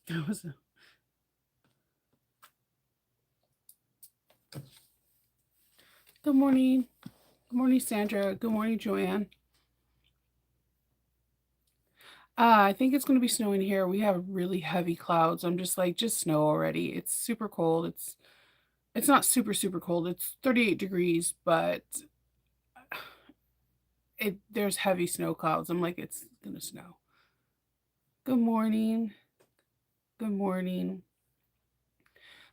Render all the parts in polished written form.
That was good morning. Good morning, Sandra. Good morning, Joanne. I think it's going to be snowing here. We have really heavy clouds. I'm just like, just snow already. It's super cold. It's not super cold. It's 38 degrees, but there's heavy snow clouds. I'm like, it's gonna snow. Good morning. Good morning.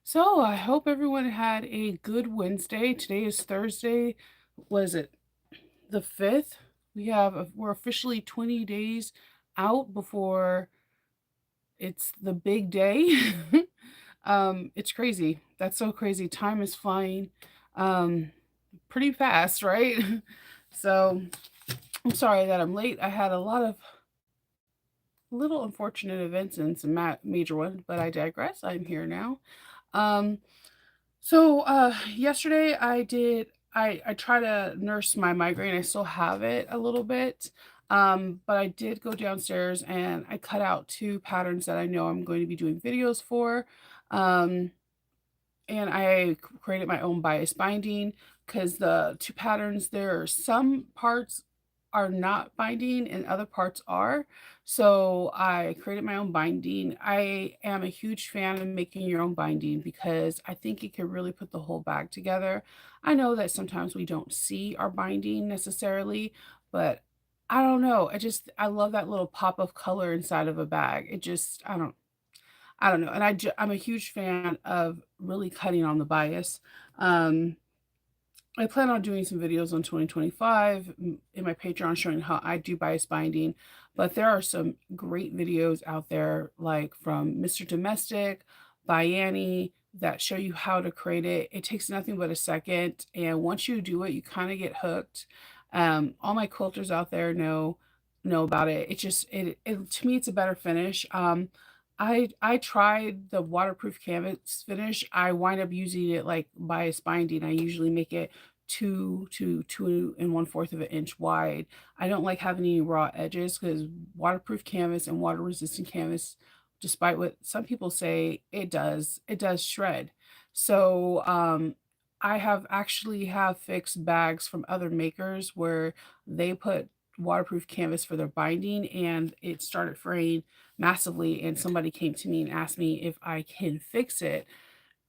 So I hope everyone had a good Wednesday. Today is Thursday. Was it the 5th? We're officially 20 days out before it's the big day. It's crazy. That's so crazy. Time is flying um pretty fast, right? So I'm sorry that I'm late. I had a lot of little unfortunate events and some major ones, but I digress. I'm here now. Um, Yesterday I try to nurse my migraine. I still have it a little bit. But I did go downstairs and I cut out two patterns that I know I'm going to be doing videos for. Um, and I created my own bias binding because the two patterns, there are some parts are not binding and other parts are. So I created my own binding. I am a huge fan of making your own binding because I think it can really put the whole bag together. I know that sometimes we don't see our binding necessarily, but I don't know. I love that little pop of color inside of a bag. I don't know, and I'm a huge fan of really cutting on the bias. Um, I plan on doing some videos on 2025 in my Patreon showing how I do bias binding, but there are some great videos out there, like from Mr. Domestic, by Annie, that show you how to create it. It takes nothing but a second, and once you do it, you kind of get hooked. All my quilters out there know about it. It to me, it's a better finish. I tried the waterproof canvas finish. I wind up using it like bias binding. I usually make it 2 and 1/4 of an inch wide. I don't like having any raw edges because waterproof canvas and water resistant canvas, despite what some people say, it does shred. So I have actually have fixed bags from other makers where they put waterproof canvas for their binding and it started fraying massively, and somebody came to me and asked me if I can fix it,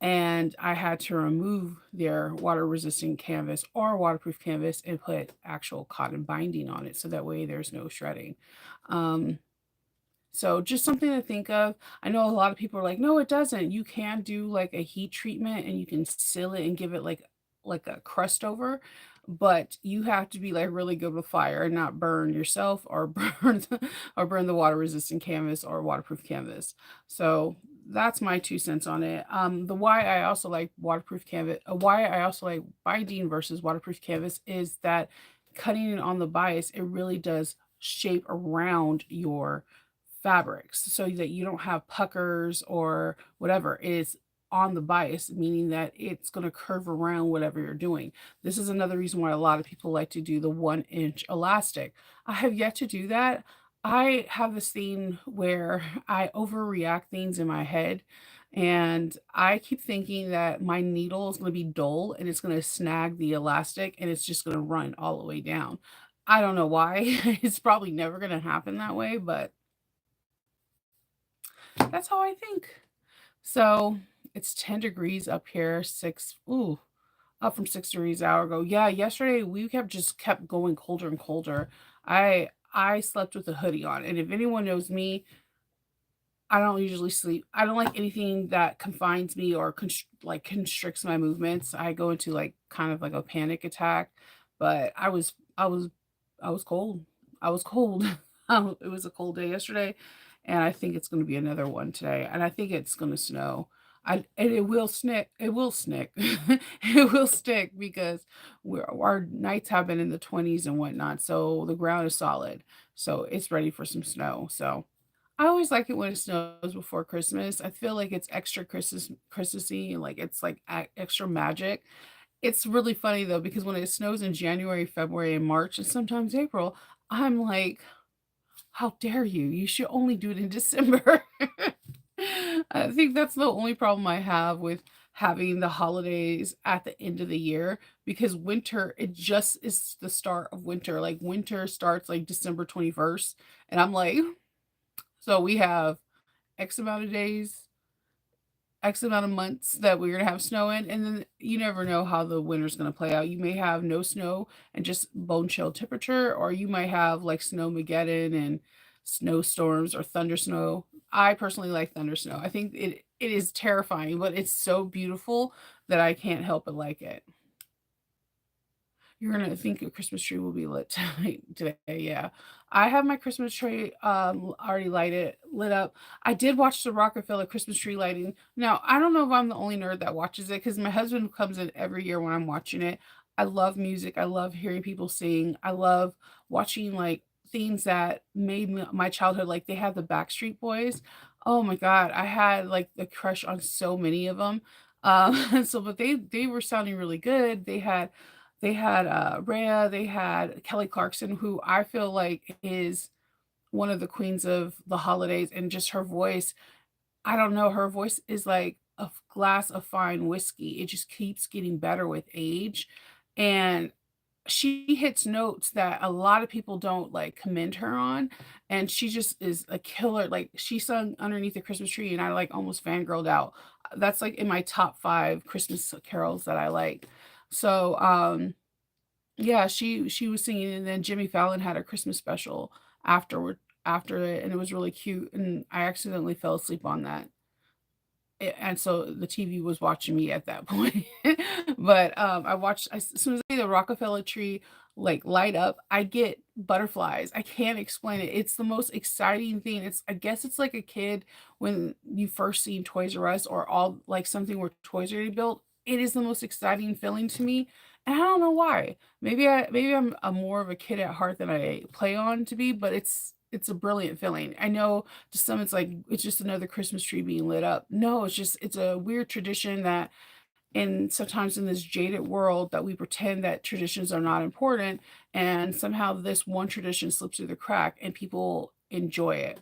and I had to remove their water resistant canvas or waterproof canvas and put actual cotton binding on it so that way there's no shredding. Um, so just something to think of. I know a lot of people are like, no, it doesn't. You can do like a heat treatment and you can seal it and give it like a crust over, but you have to be like really good with fire and not burn yourself or or burn the water resistant canvas or waterproof canvas. So that's my 2 cents on it. The why I also like waterproof canvas, why I also like binding versus waterproof canvas is that cutting it on the bias, it really does shape around your fabrics so that you don't have puckers or whatever. It is on the bias, meaning that it's going to curve around whatever you're doing. This is another reason why a lot of people like to do the 1 inch elastic. I have yet to do that. I have this thing where I overreact things in my head. And I keep thinking that my needle is going to be dull and it's going to snag the elastic and it's just going to run all the way down. I don't know why. It's probably never going to happen that way, but that's how I think. So it's 10 degrees up here, up from 6 degrees an hour ago. Yeah, yesterday we kept going colder and colder. I slept with a hoodie on. And if anyone knows me, I don't usually sleep. I don't like anything that confines me or constricts my movements. I go into like kind of like a panic attack. But I was cold. I was cold. It was a cold day yesterday, and I think it's going to be another one today. And I think it's going to snow. And it will snick. It will snick. It will stick because our nights have been in the 20s and whatnot. So the ground is solid. So it's ready for some snow. So I always like it when it snows before Christmas. I feel like it's extra Christmassy, and like it's like extra magic. It's really funny though because when it snows in January, February, and March, and sometimes April, I'm like, how dare you? You should only do it in December. I think that's the only problem I have with having the holidays at the end of the year because winter, it just is the start of winter. Like winter starts like December 21st. And I'm like, so we have X amount of days, X amount of months that we're gonna have snow in, and then you never know how the winter's gonna play out. You may have no snow and just bone chill temperature, or you might have like snowmageddon and snowstorms or thunder snow. I personally like thunder snow. I think it is terrifying, but it's so beautiful that I can't help but like it. You're gonna think your Christmas tree will be lit tonight today, yeah. I have my Christmas tree, already lit up. I did watch the Rockefeller Christmas tree lighting. Now, I don't know if I'm the only nerd that watches it because my husband comes in every year when I'm watching it. I love music, I love hearing people sing, I love watching, like, things that made my childhood, like, they have the Backstreet Boys. Oh my god, I had, like, a crush on so many of them. So but they were sounding really good. They had Rhea, they had Kelly Clarkson, who I feel like is one of the queens of the holidays, and just her voice, I don't know, her voice is like a glass of fine whiskey. It just keeps getting better with age, and she hits notes that a lot of people don't, like, commend her on, and she just is a killer. Like, she sung "Underneath the Christmas Tree," and I, like, almost fangirled out. That's, like, in my top 5 Christmas carols that I like. So, yeah, she was singing, and then Jimmy Fallon had a Christmas special after it, and it was really cute, and I accidentally fell asleep on that. And so the TV was watching me at that point. But, I watched as soon as I see the Rockefeller tree, like, light up, I get butterflies. I can't explain it. It's the most exciting thing. I guess it's like a kid when you first seen Toys R Us or all like, something where toys are already built. It is the most exciting feeling to me, and I don't know why. Maybe I'm a more of a kid at heart than I play on to be, but it's a brilliant feeling. I know to some it's like it's just another Christmas tree being lit up. No, it's a weird tradition that and sometimes in this jaded world that we pretend that traditions are not important and somehow this one tradition slips through the crack and people enjoy it.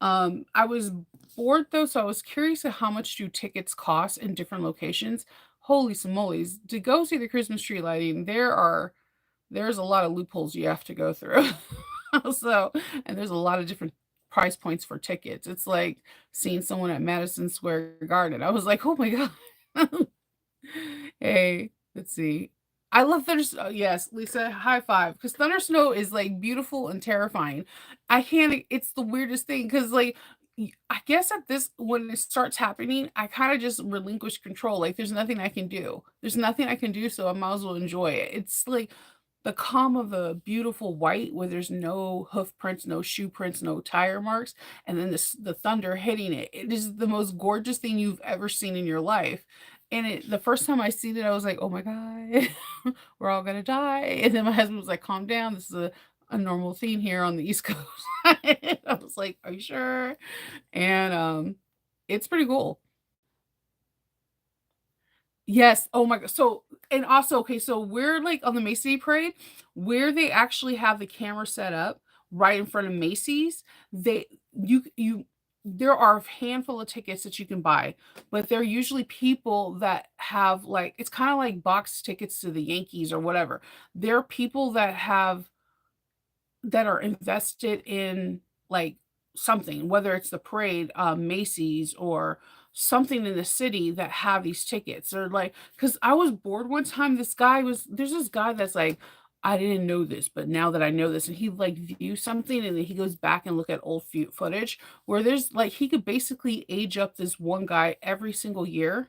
I was bored though, so I was curious at how much do tickets cost in different locations. Holy smolies, to go see the Christmas tree lighting, there's a lot of loopholes you have to go through. So, and there's a lot of different price points for tickets. It's like seeing someone at Madison Square Garden. I was like, "Oh my god." Hey, let's see. I love Thunder yes, Lisa, high five, because Thunder Snow is, like, beautiful and terrifying. I can't it's the weirdest thing because like, I guess at this when it starts happening, I kinda just relinquish control, like, there's nothing I can do. There's nothing I can do, so I might as well enjoy it. It's like the calm of a beautiful white where there's no hoof prints, no shoe prints, no tire marks, and then the thunder hitting it. It is the most gorgeous thing you've ever seen in your life. And the first time I seen it, I was like, "Oh my god, we're all gonna die." And then my husband was like, "Calm down. This is a normal thing here on the East Coast." I was like, "Are you sure?" And it's pretty cool. Yes, oh my god so and also, okay, so we're, like, on the Macy Day Parade, where they actually have the camera set up right in front of Macy's, they you there are a handful of tickets that you can buy, but they're usually people that have, like it's kinda like box tickets to the Yankees or whatever. They're people that are invested in, like, something, whether it's the parade, Macy's, or something in the city that have these tickets. Or like, because I was bored one time, there's this guy that's like, "I didn't know this, but now that I know this," and he, like, views something, and then he goes back and look at old footage where there's like, he could basically age up this one guy every single year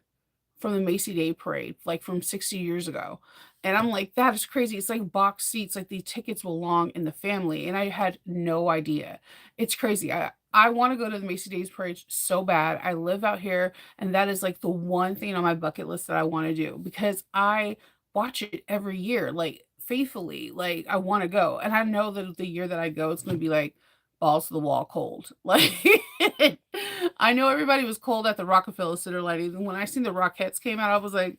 from the Macy Day Parade, like, from 60 years ago, and I'm like, "That is crazy." It's like box seats, like, the tickets belong in the family, and I had no idea. It's crazy. I wanna go to the Macy Days Parade so bad. I live out here, and that is, like, the one thing on my bucket list that I wanna do because I watch it every year, like, faithfully, like, I wanna go, and I know that the year that I go, it's gonna be, like, balls to the wall cold. Like, I know everybody was cold at the Rockefeller Center lighting, and when I seen the Rockettes came out, I was like,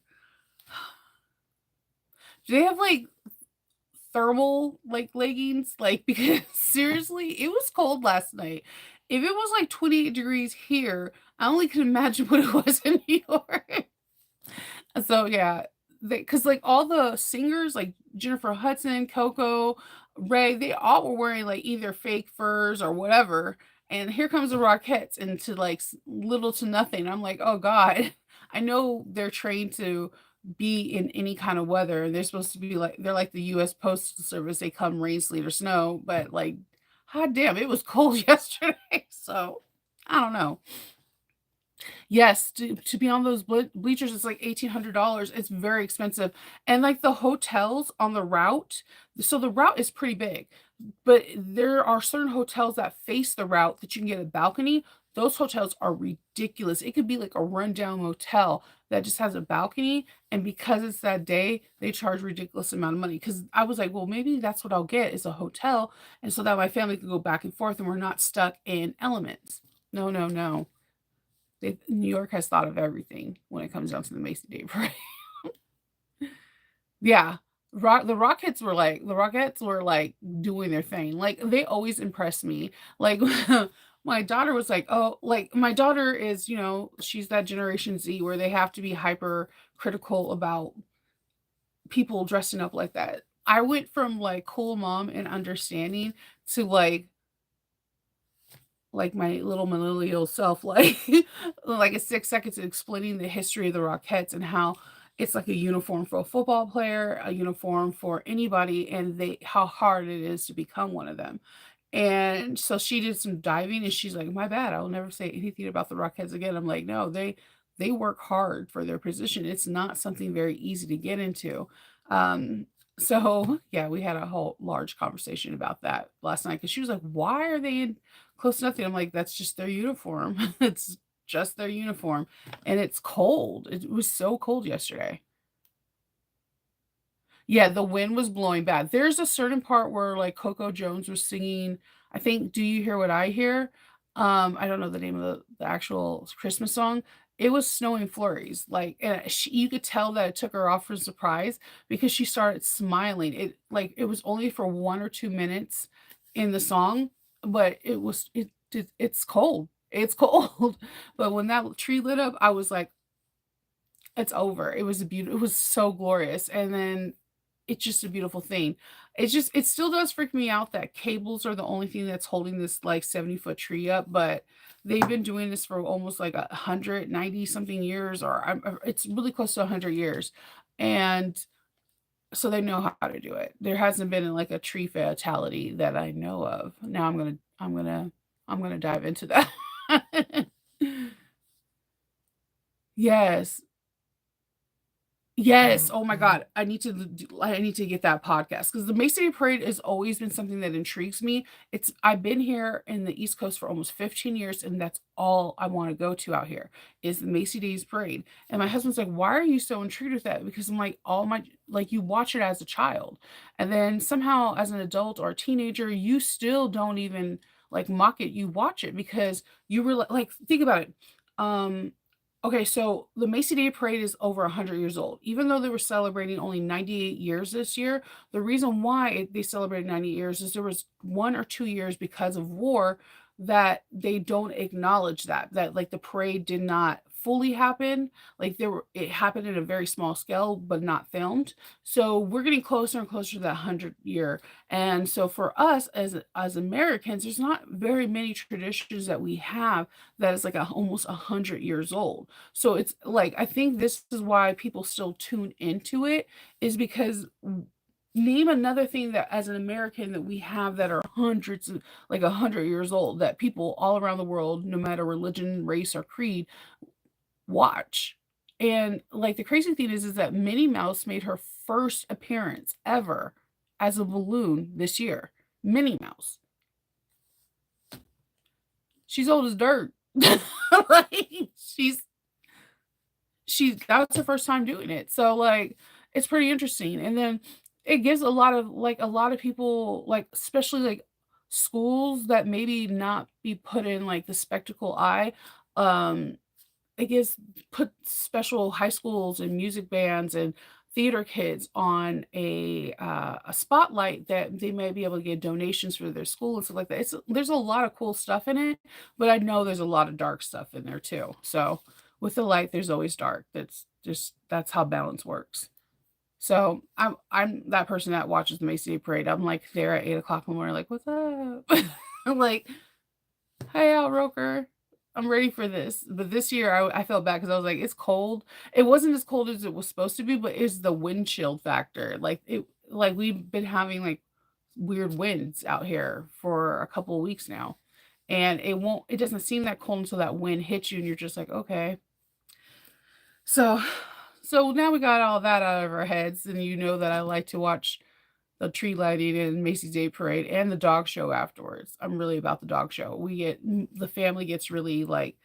"Do they have, like, thermal, like, leggings?" Like, because seriously, it was cold last night, if it was like 28 degrees here, I only can imagine what it was in New York. So yeah, because like all the singers, like Jennifer Hudson, Coco, Ray, they all were wearing like either fake furs or whatever. And here comes the Rockettes into like little to nothing. I'm like, oh God, I know they're trained to be in any kind of weather. And they're supposed to be like, they're like the US Postal Service. They come rain, sleet, or snow. But like, hot damn, it was cold yesterday. So I don't know. Yes, to be on those bleachers, it's like $1,800. It's very expensive, and, like, the hotels on the route, so the route is pretty big, but there are certain hotels that face the route that you can get a balcony. Those hotels are ridiculous. It could be like a rundown motel that just has a balcony, and because it's that day, they charge ridiculous amount of money. Because I was like, "Well, maybe that's what I'll get is a hotel, and so that my family can go back and forth and we're not stuck in elements." No, no, no. New York has thought of everything when it comes down to the Macy Day Parade. Yeah. The Rockettes were, like, doing their thing. Like, they always impress me. Like, my daughter was like, "Oh," like, my daughter is, she's that Generation Z where they have to be hyper critical about people dressing up like that. I went from, like, cool mom and understanding to, like my little millennial self, like like a 6 seconds explaining the history of the Rockettes and how it's like a uniform for a football player, a uniform for anybody, and they how hard it is to become one of them. And so she did some diving and she's like, "My bad, I'll never say anything about the Rockettes again." I'm like, "No, they work hard for their position. It's not something very easy to get into." So yeah, we had a whole large conversation about that last night because she was like, "Why are they in close to nothing?" I'm like, "That's just their uniform. It's just their uniform." And it's cold. It was so cold yesterday. Yeah, the wind was blowing bad. There's a certain part where, like, Coco Jones was singing, I think, "Do You Hear What I Hear?" I don't know the name of the actual Christmas song. It was snowing flurries, like, and you could tell that it took her off for surprise because she started smiling. It was only for 1 or 2 minutes in the song, but it's cold. It's cold. But when that tree lit up, I was like, "It's over." It was so glorious, and then it's just a beautiful thing. It still does freak me out that cables are the only thing that's holding this, like, 70-foot tree up, but they've been doing this for almost, like, 190 something years, or it's really close to 100 years, and so they know how to do it. There hasn't been, like, a tree fatality that I know of. Now I'm gonna dive into that. Yes. Yes, oh my god, I need to get that podcast because the Mason Day Parade has always been something that intrigues me. I've been here in the East Coast for almost 15 years, and that's all I wanna go to out here, is the Macy Days Parade, and my husband's like, "Why are you so intrigued with that?" Because I'm like, all my like, you watch it as a child, and then somehow as an adult or a teenager, you still don't even, like, mock it, you watch it because you were like, think about it, um okay, so the Macy Day Parade is over 100 years old. Even though they were celebrating only 98 years this year, the reason why they celebrated 90 years is there was 1 or 2 years because of war that they don't acknowledge that like the parade did not fully happen. Like it happened in a very small scale but not filmed. So we're getting closer and closer to that 100 year. And so for us as Americans, there's not very many traditions that we have that is like almost 100 years old. So it's like I think this is why people still tune into it is because name another thing that as an American that we have that are hundreds of like 100 years old that people all around the world, no matter religion, race, or creed, watch. And like the crazy thing is that Minnie Mouse made her first appearance ever as a balloon this year. Minnie Mouse. She's old as dirt. Like, that's her first time doing it. So, like, it's pretty interesting, and then it gives a lot of people, like, especially, like, schools that maybe not be put in, like, the spectacle eye, um, it gives put special high schools and music bands and theater kids on a spotlight that they may be able to get donations for their school and stuff like that. There's a lot of cool stuff in it, but I know there's a lot of dark stuff in there too. So with the light, there's always dark. That's how balance works. So I'm that person that watches the Macy Day Parade. I'm like there at 8 o'clock in the morning, like, what's up? I'm like, hey, Al Roker, I'm ready for this. But this year I felt bad because I was like, it's cold. It wasn't as cold as it was supposed to be, but it's the wind chill factor. Like we've been having like weird winds out here for a couple of weeks now. And it doesn't seem that cold until that wind hits you and you're just like, okay. So so now we got all that out of our heads, and you know that I like to watch the tree lighting and Macy's Day Parade and the dog show afterwards. I'm really about the dog show. The family gets really like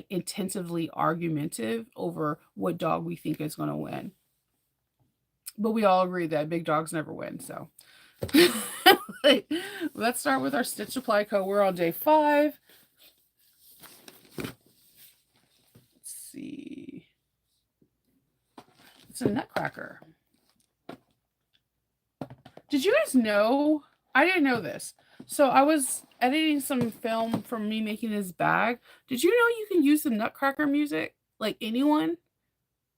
intensively argumentative over what dog we think is going to win. But we all agree that big dogs never win. So like, let's start with our Stitch Supply Co. We're on day 5. Let's see. It's a nutcracker. Did you guys know? I didn't know this. So I was editing some film from me making this bag. Did you know you can use the nutcracker music? Like anyone?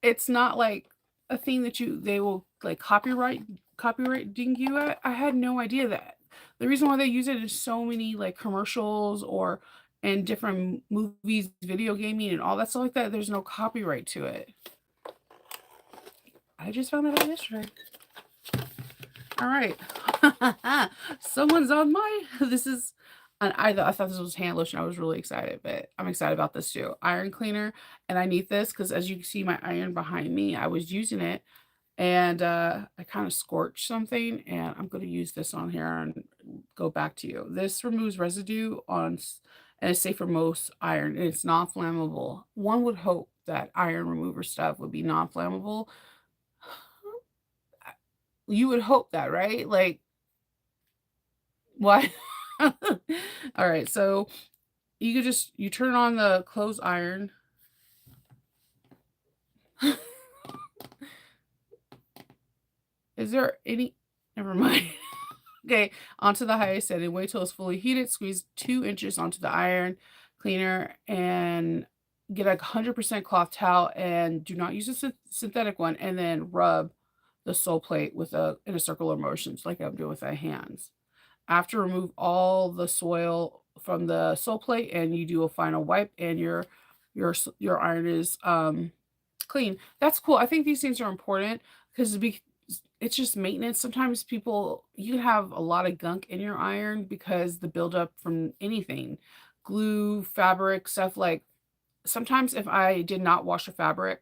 It's not like a thing that they will like copyright ding you at. I had no idea that. The reason why they use it is so many like commercials or and different movies, video gaming and all that stuff like that. There's no copyright to it. I just found that out yesterday. All right. Someone's on my, this is, and I thought this was hand lotion. I was really excited, but I'm excited about this too. Iron cleaner. And I need this because as you can see my iron behind me, I was using it and I kind of scorched something and I'm going to use this on here and go back to you. This removes residue and it's safe for most iron and it's non-flammable. One would hope that iron remover stuff would be non-flammable. You would hope that, right? Like, why? All right, so you turn on the clothes iron. Is there any, never mind. Okay, onto the highest setting. Wait till it's fully heated. Squeeze 2 inches onto the iron cleaner and get a 100% cloth towel and do not use a synthetic one. And then rub the sole plate in a circular motions like I'm doing with my hands. After remove all the soil from the sole plate and you do a final wipe and your iron is clean. That's cool. I think these things are important because it's just maintenance. Sometimes you can have a lot of gunk in your iron because the buildup from anything, glue, fabric, stuff like sometimes if I did not wash a fabric,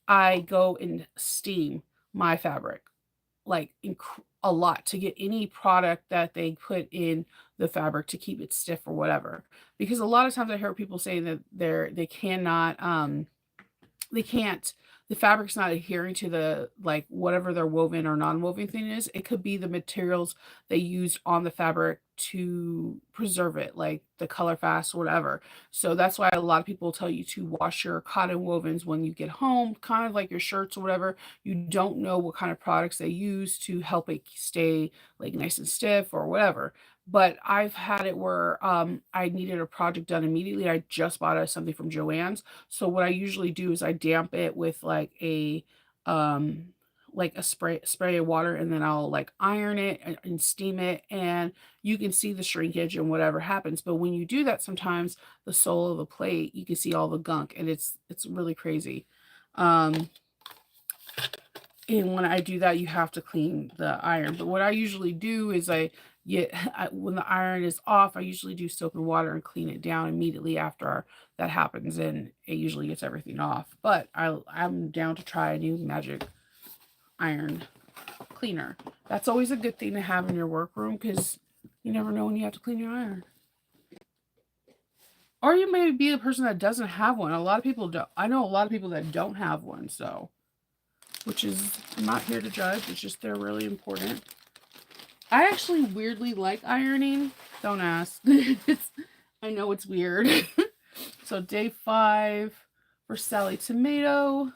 I go and steam my fabric like a lot to get any product that they put in the fabric to keep it stiff or whatever. Because a lot of times I hear people saying that they cannot they can't the fabric's not adhering to the like whatever their woven or non-woven thing is. It could be the materials they used on the fabric to preserve it, like the color fast or whatever. So that's why a lot of people tell you to wash your cotton wovens when you get home, kind of like your shirts or whatever. You don't know what kind of products they use to help it stay like nice and stiff or whatever. But I've had it where I needed a project done immediately. I just bought something from Joann's. So what I usually do is I damp it with like a spray of water and then I'll like iron it and steam it and you can see the shrinkage and whatever happens. But when you do that, sometimes the sole of the plate, you can see all the gunk and it's really crazy. And when I do that, you have to clean the iron. But what I usually do is when the iron is off, I usually do soap and water and clean it down immediately after that happens, and it usually gets everything off. But I'm down to try a new magic iron cleaner. That's always a good thing to have in your workroom because you never know when you have to clean your iron. Or you may be the person that doesn't have one. A lot of people don't. I know a lot of people that don't have one, so which is I'm not here to judge. It's just they're really important. I actually weirdly like ironing. Don't ask. I know it's weird. So day 5 for Sally Tomato.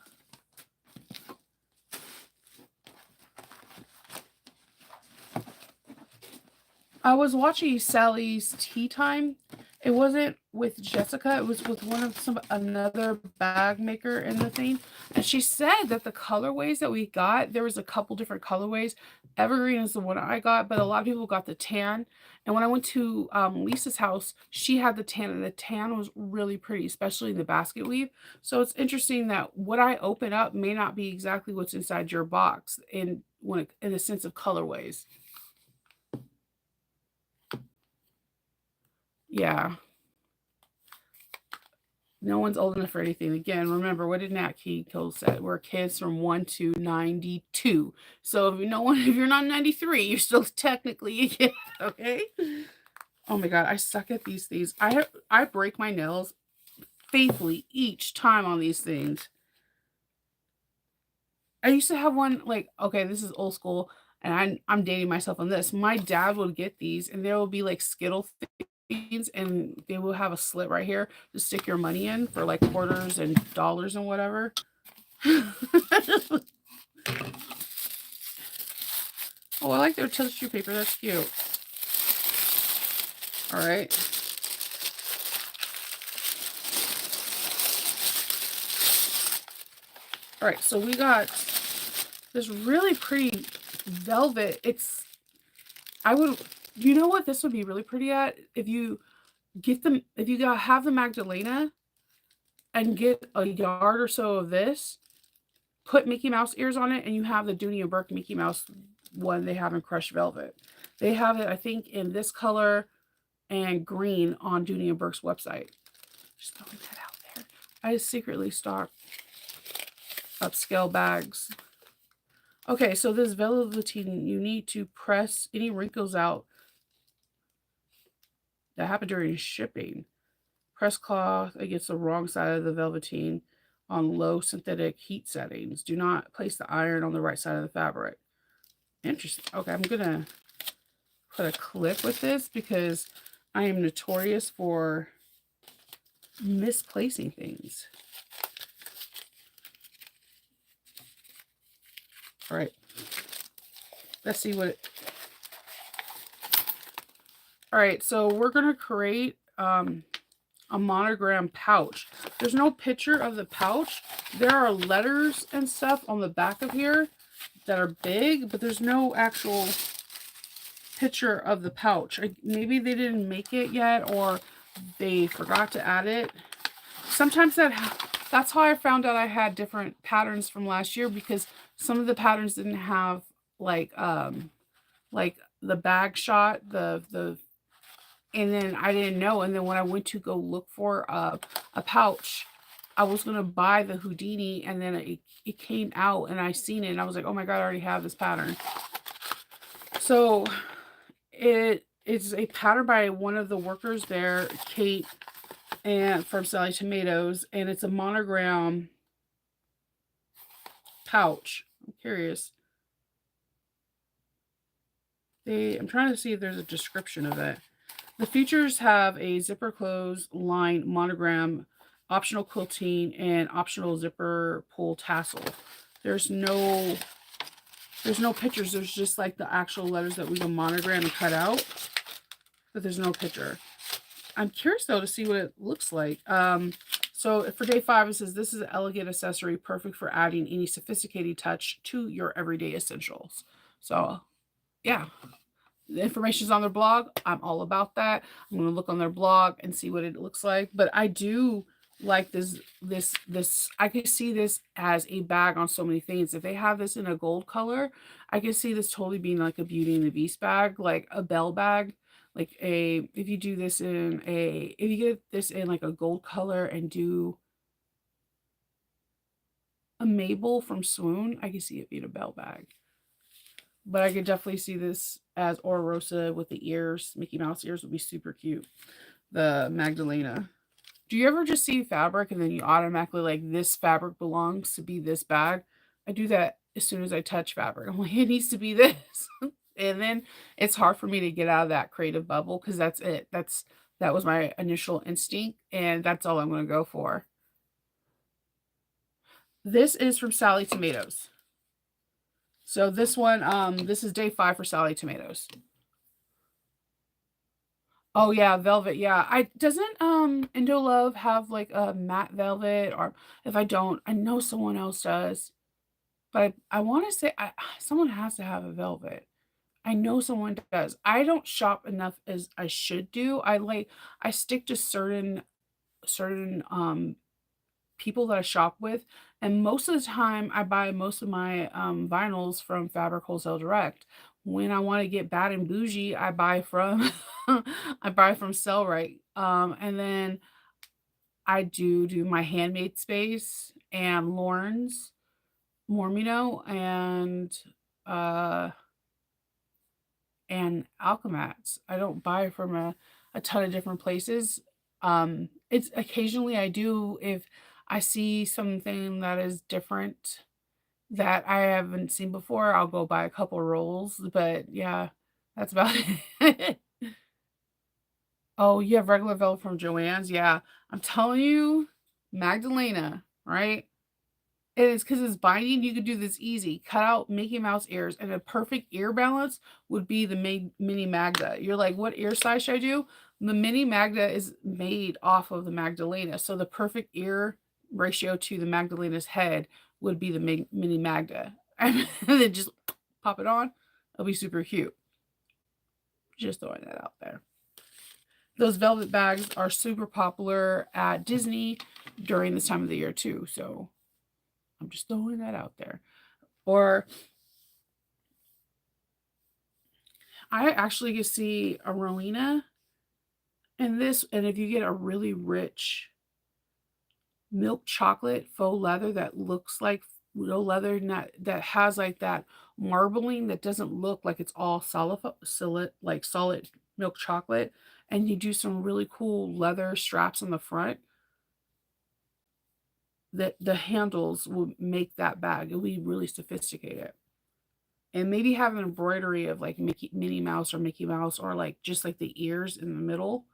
I was watching Sally's Tea Time. It wasn't with Jessica. It was with one of some another bag maker in the thing, and she said that the colorways that we got, there was a couple different colorways. Evergreen is the one I got, but a lot of people got the tan. And when I went to Lisa's house, she had the tan, and the tan was really pretty, especially in the basket weave. So it's interesting that what I open up may not be exactly what's inside your box in the sense of colorways. Yeah. No one's old enough for anything. Again, remember, what did Nat King Cole say? We're kids from 1 to 92. So if you know one, if you're not 93, you're still technically a kid, okay? Oh my god, I suck at these things. I break my nails faithfully each time on these things. I used to have one like, okay, this is old school, and I'm dating myself on this. My dad would get these, and there will be like Skittle things, and they will have a slit right here to stick your money in for like quarters and dollars and whatever. Oh, I like their tissue paper. That's cute. All right. All right, so we got this really pretty velvet. I would, you know what this would be really pretty at? If you have the Magdalena and get a yard or so of this, put Mickey Mouse ears on it, and you have the Dooney and Burke Mickey Mouse one they have in crushed velvet. They have it, I think, in this color and green on Dooney and Burke's website. Just throwing that out there. I secretly stock upscale bags. Okay, so this velveteen, you need to press any wrinkles out that happened during shipping. Press cloth against the wrong side of the velveteen on low synthetic heat settings. Do not place the iron on the right side of the fabric. Interesting. Okay, I'm going to put a clip with this because I am notorious for misplacing things. All right. Let's see what it... All right, so we're going to create a monogram pouch. There's no picture of the pouch. There are letters and stuff on the back of here that are big, but there's no actual picture of the pouch. Maybe they didn't make it yet, or they forgot to add it. Sometimes that's how I found out I had different patterns from last year, because some of the patterns didn't have like the bag shot, and then I didn't know. And then when I went to go look for a pouch, I was going to buy the Houdini, and then it came out and I seen it and I was like, oh my God, I already have this pattern. So it's a pattern by one of the workers there, Kate, and from Sally Tomatoes, and it's a monogram pouch. I'm curious. I'm trying to see if there's a description of it. The features have a zipper close line monogram, optional quilting, and optional zipper pull tassel. There's no pictures. There's just like the actual letters that we can monogram and cut out, but there's no picture. I'm curious though to see what it looks like. So for day 5, it says this is an elegant accessory perfect for adding any sophisticated touch to your everyday essentials. So yeah. The information is on their blog. I'm all about that. I'm going to look on their blog and see what it looks like. But I do like this. I can see this as a bag on so many things. If they have this in a gold color, I can see this totally being like a Beauty and the Beast bag, like a Belle bag. Like if you do this if you get this in like a gold color and do a Mabel from Swoon, I can see it being a Belle bag. But I could definitely see this as Aura Rosa with the ears. Mickey Mouse ears would be super cute. The Magdalena. Do you ever just see fabric and then you automatically like, this fabric belongs to be this bag? I do that as soon as I touch fabric. I'm like, it needs to be this. And then it's hard for me to get out of that creative bubble because that's it. That was my initial instinct, and that's all I'm going to go for. This is from Sally Tomatoes. So this one, this is day 5 for Sally Tomatoes. Oh yeah, velvet, yeah. I doesn't, Indolove have, like, a matte velvet? Or if I don't, I know someone else does, but I wanna say someone has to have a velvet. I know someone does. I don't shop enough as I should do. I stick to certain people that I shop with, and most of the time, I buy most of my, vinyls from Fabric Wholesale Direct. When I wanna get bad and bougie, I buy from I buy from Sellrite, and then I do my Handmade Space and Lauren's, Mormino, uh, and Alchemats. I don't buy from a ton of different places. It's occasionally I do if I see something that is different that I haven't seen before, I'll go buy a couple rolls, but yeah, that's about it. Oh, you have regular velvet from Joann's? Yeah, I'm telling you, Magdalena, right? It is because it's binding, you could do this easy. Cut out Mickey Mouse ears, and a perfect ear balance would be the mini Magda. You're like, "What ear size should I do?" The mini Magda is made off of the Magdalena, so the perfect ear ratio to the Magdalena's head would be the mini Magda. And then just pop it on. It'll be super cute. Just throwing that out there. Those velvet bags are super popular at Disney during this time of the year too, so I'm just throwing that out there. Or I actually get to see a Rowena in this, and if you get a really rich milk chocolate faux leather that looks like real leather, not that has like that marbling that doesn't look like it's all solid milk chocolate, and you do some really cool leather straps on the front, that the handles will make that bag. It'll be really sophisticated. And maybe have an embroidery of like Minnie Mouse or Mickey Mouse, or like just like the ears in the middle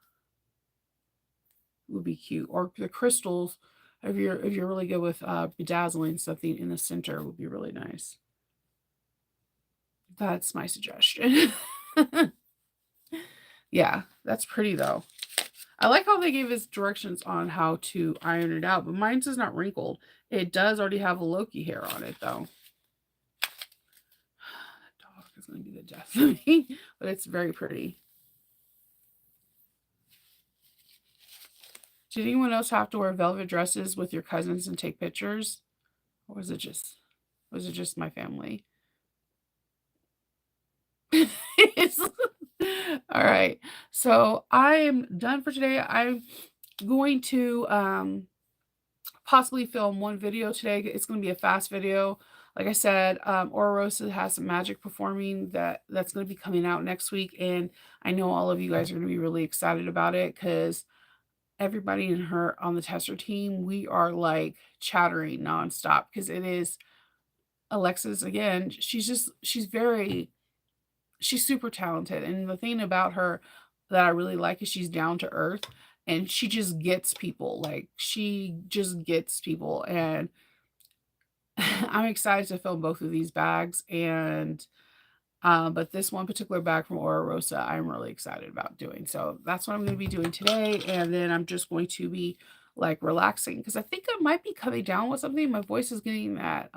would be cute. Or the crystals, if you're really good with bedazzling something in the center, would be really nice. That's my suggestion. Yeah, that's pretty though. I like how they gave us directions on how to iron it out, but mine's is not wrinkled. It does already have a Loki hair on it though. That dog is going to be the death of me, but it's very pretty. Did anyone else have to wear velvet dresses with your cousins and take pictures? Or was it just my family? All right. So I am done for today. I'm going to possibly film one video today. It's going to be a fast video. Like I said, Aura Rosa has some magic performing that's going to be coming out next week, and I know all of you guys are going to be really excited about it because everybody in her on the tester team, we are like chattering nonstop because it is Alexis again. She's super talented, and the thing about her that I really like is she's down to earth, and she just gets people. Like she just gets people, and I'm excited to film both of these bags. And but this one particular bag from Aura Rosa, I'm really excited about doing. So that's what I'm going to be doing today. And then I'm just going to be like relaxing because I think I might be coming down with something. My voice is getting that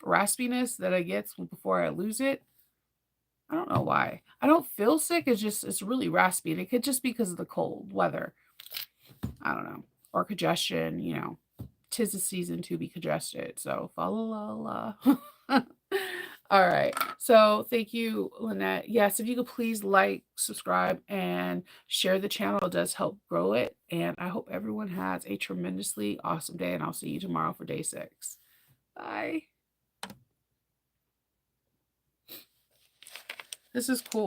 raspiness that I get before I lose it. I don't know why. I don't feel sick. It's really raspy. And it could just be because of the cold weather. I don't know. Or congestion, 'tis the season to be congested. So fa la la la. All right. So thank you, Lynette. Yes, if you could please like, subscribe, and share the channel. It does help grow it. And I hope everyone has a tremendously awesome day. And I'll see you tomorrow for day 6. Bye. This is cool.